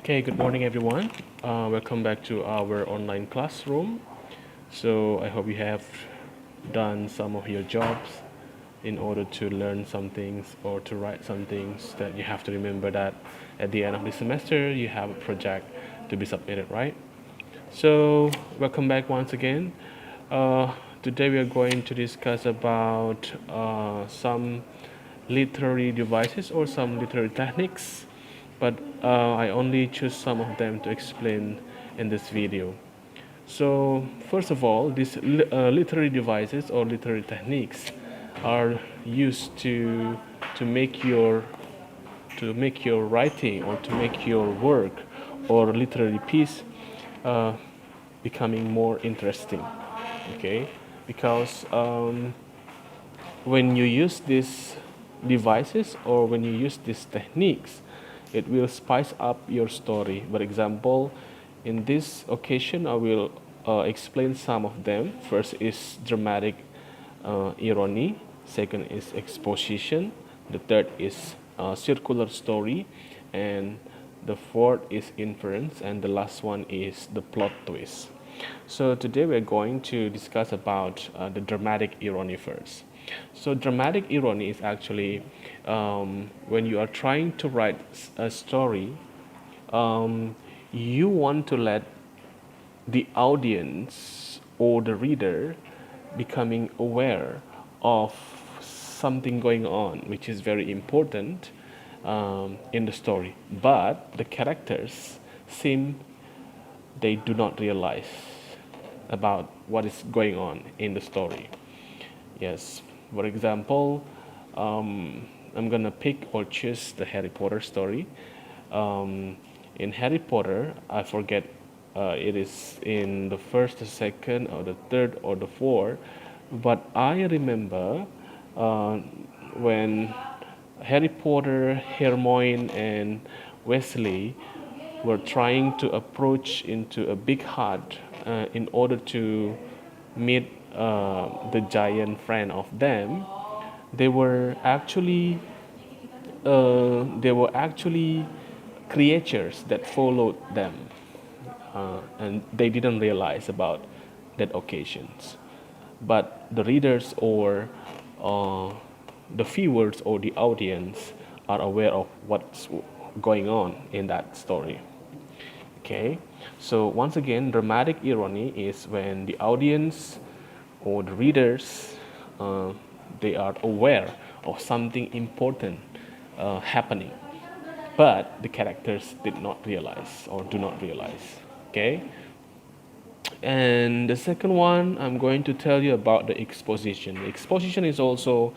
Okay, good morning, everyone. Welcome back to our online classroom. So, I hope you have done some of your jobs in order to learn some things or to write some things that you have to remember that at the end of the semester you have a project to be submitted, right? So, welcome back once again. Uh, Today we are going to discuss about some literary devices or some literary techniques, but I only choose some of them to explain in this video. So, first of all, these literary devices or literary techniques are used to make your to make your writing or to make your work or literary piece uh, becoming more interesting. Okay, because when you use these devices or when you use these techniques, it will spice up your story. For example, in this occasion, I will explain some of them. First is dramatic irony, second is exposition, the third is circular story, and the fourth is inference, and the last one is the plot twist. So today we're going to discuss about the dramatic irony first. So dramatic irony is actually when you are trying to write a story, um, you want to let the audience or the reader becoming aware of something going on, which is very important in the story. But the characters seem they do not realize about what is going on in the story. Yes, for example, I'm gonna pick or choose the Harry Potter story. In Harry Potter, I forget it is in the first, the second, or the third, or the fourth, but I remember uh, when Harry Potter, Hermione, and Wesley were trying to approach into a big hut in order to meet the giant friend of them. They were actually creatures that followed them, and they didn't realize about that occasions. But the readers or uh, the viewers or the audience are aware of what's going on in that story. Okay, so once again, dramatic irony is when the audience or the readers uh, they are aware of something important happening, but the characters did not realize or do not realize. Okay, and the second one, I'm going to tell you about the exposition. The exposition is also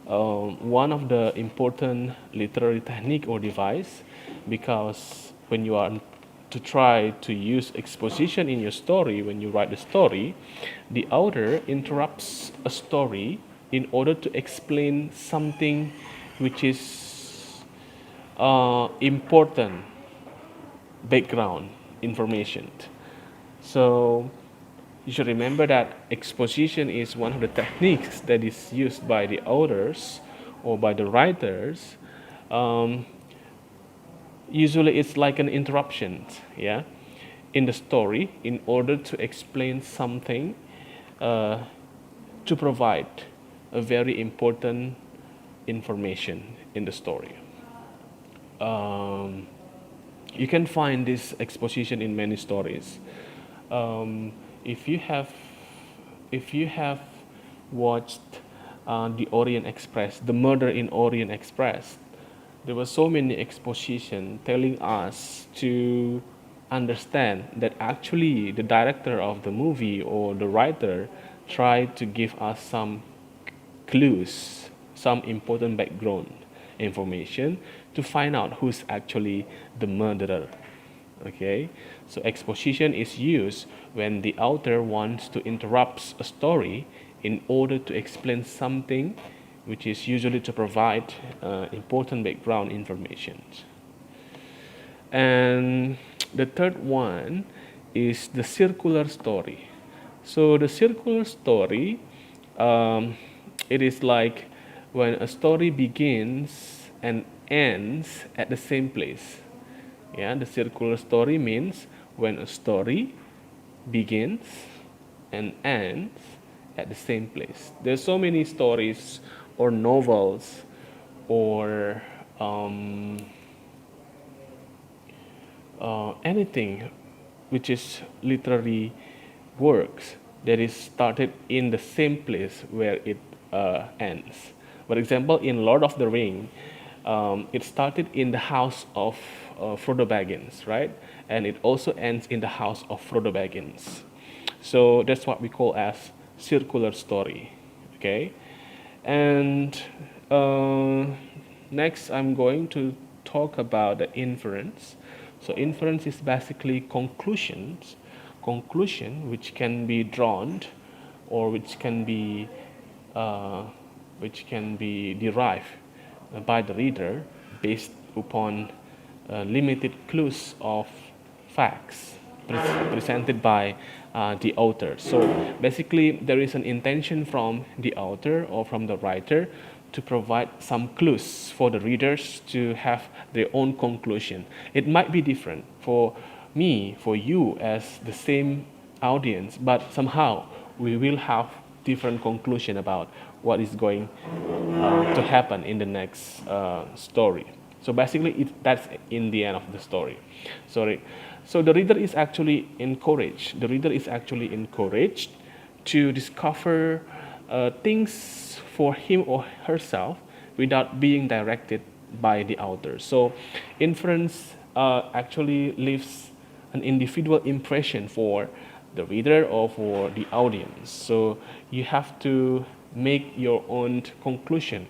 one of the important literary technique or device, because when you are to try to use exposition in your story, when you write a story, the author interrupts a story in order to explain something which is important background information. So you should remember that exposition is one of the techniques that is used by the authors or by the writers. Um, Usually, it's like an interruption, yeah, in the story in order to explain something, uh, to provide a very important information in the story. Um, you can find this exposition in many stories. Um, if you have if you have watched the Orient Express, the Murder in Orient Express, there were so many exposition telling us to understand that actually the director of the movie or the writer tried to give us some clues, some important background information to find out who's actually the murderer. Okay, so exposition is used when the author wants to interrupt a story in order to explain something, which is usually to provide important background information. And the third one is the circular story. So the circular story, um, it is like when a story begins and ends at the same place. Yeah, the circular story means when a story begins and ends at the same place. There's so many stories or novels or anything which is literary works that is started in the same place where it ends. For example, in Lord of the Ring, it started in the house of Frodo Baggins, right? And it also ends in the house of Frodo Baggins. So that's what we call as circular story, okay? And uh, next, I'm going to talk about the inference. So inference is basically conclusion which can be drawn or uh, which can be derived by the reader based upon limited clues of facts presented by the author. So basically, there is an intention from the author or from the writer to provide some clues for the readers to have their own conclusion. It might be different for me, for you, as the same audience, but somehow we will have different conclusion about what is going to happen in the next story. So basically, that's in the end of the story. Sorry. So the reader is actually encouraged. The reader is actually encouraged to discover things for him or herself without being directed by the author. So inference actually leaves an individual impression for the reader or for the audience. So you have to make your own conclusion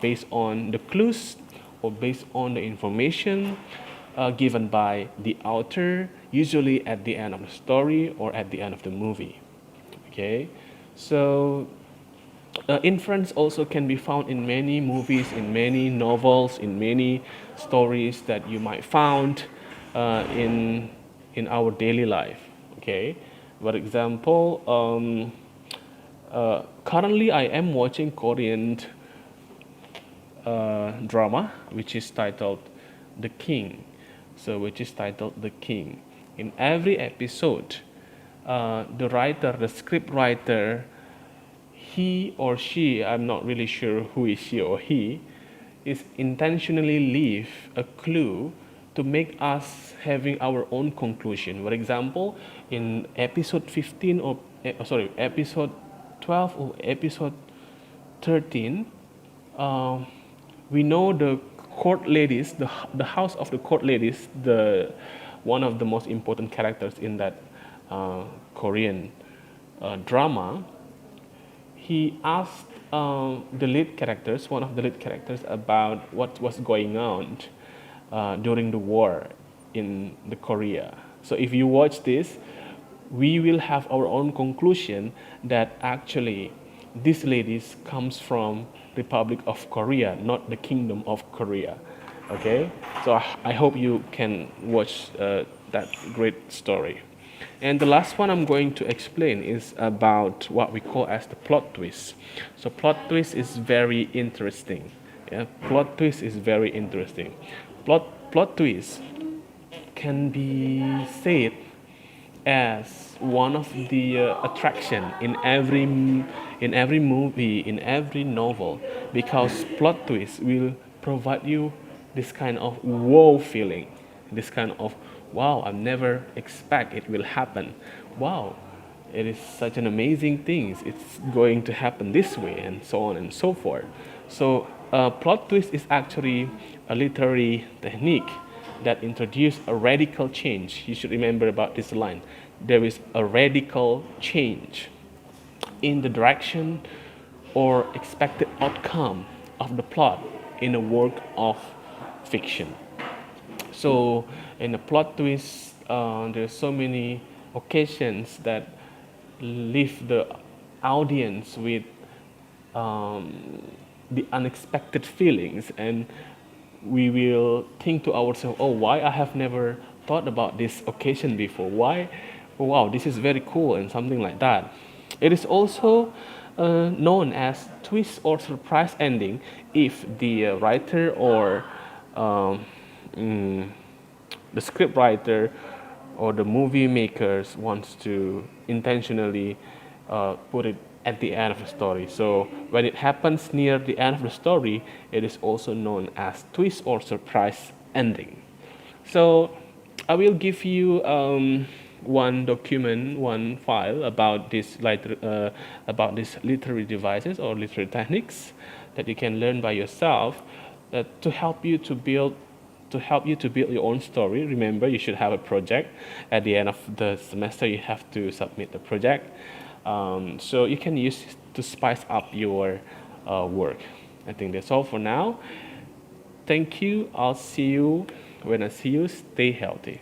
based on the clues or based on the information given by the author, usually at the end of the story or at the end of the movie. Okay, so inference also can be found in many movies, in many novels, in many stories that you might find in our daily life. Okay, for example, currently I am watching Korean drama, which is titled The King. So, which is titled The King. In every episode, the writer, the script writer, he or she, I'm not really sure who is she or he, is intentionally leave a clue to make us having our own conclusion. For example, in episode 15 or episode 12 or episode 13, we know the court ladies, the house of the court ladies, the one of the most important characters in that Korean drama. He asked the lead characters, one of the lead characters, about what was going on during the war in the Korea. So if you watch this, we will have our own conclusion that actually this ladies comes from Republic of Korea, not the Kingdom of Korea. Okay, so I hope you can watch that great story. And the last one I'm going to explain is about what we call as the plot twist. So plot twist is very interesting. Yeah, plot twist is very interesting. Plot twist can be said as one of the attraction in every movie, in every novel, because plot twist will provide you this kind of wow feeling, this kind of wow, I never expect it will happen. Wow, it is such an amazing thing. It's going to happen this way, and so on and so forth. So plot twist is actually a literary technique that introduced a radical change. You should remember about this line. There is a radical change in the direction or expected outcome of the plot in a work of fiction. So in a plot twist, there's so many occasions that leave the audience with the unexpected feelings, and we will think to ourselves, oh, why I have never thought about this occasion before? Why? Oh, wow, this is very cool, and something like that. It is also known as twist or surprise ending if the writer or um, mm, the script writer or the movie makers wants to intentionally put it at the end of the story. So when it happens near the end of the story, it is also known as twist or surprise ending. So I will give you one document, one file about about these literary devices or literary techniques that you can learn by yourself to help you to build your own story. Remember, you should have a project. At the end of the semester, you have to submit the project. So you can use to spice up your work. I think that's all for now. Thank you. I'll see you when I see you. Stay healthy.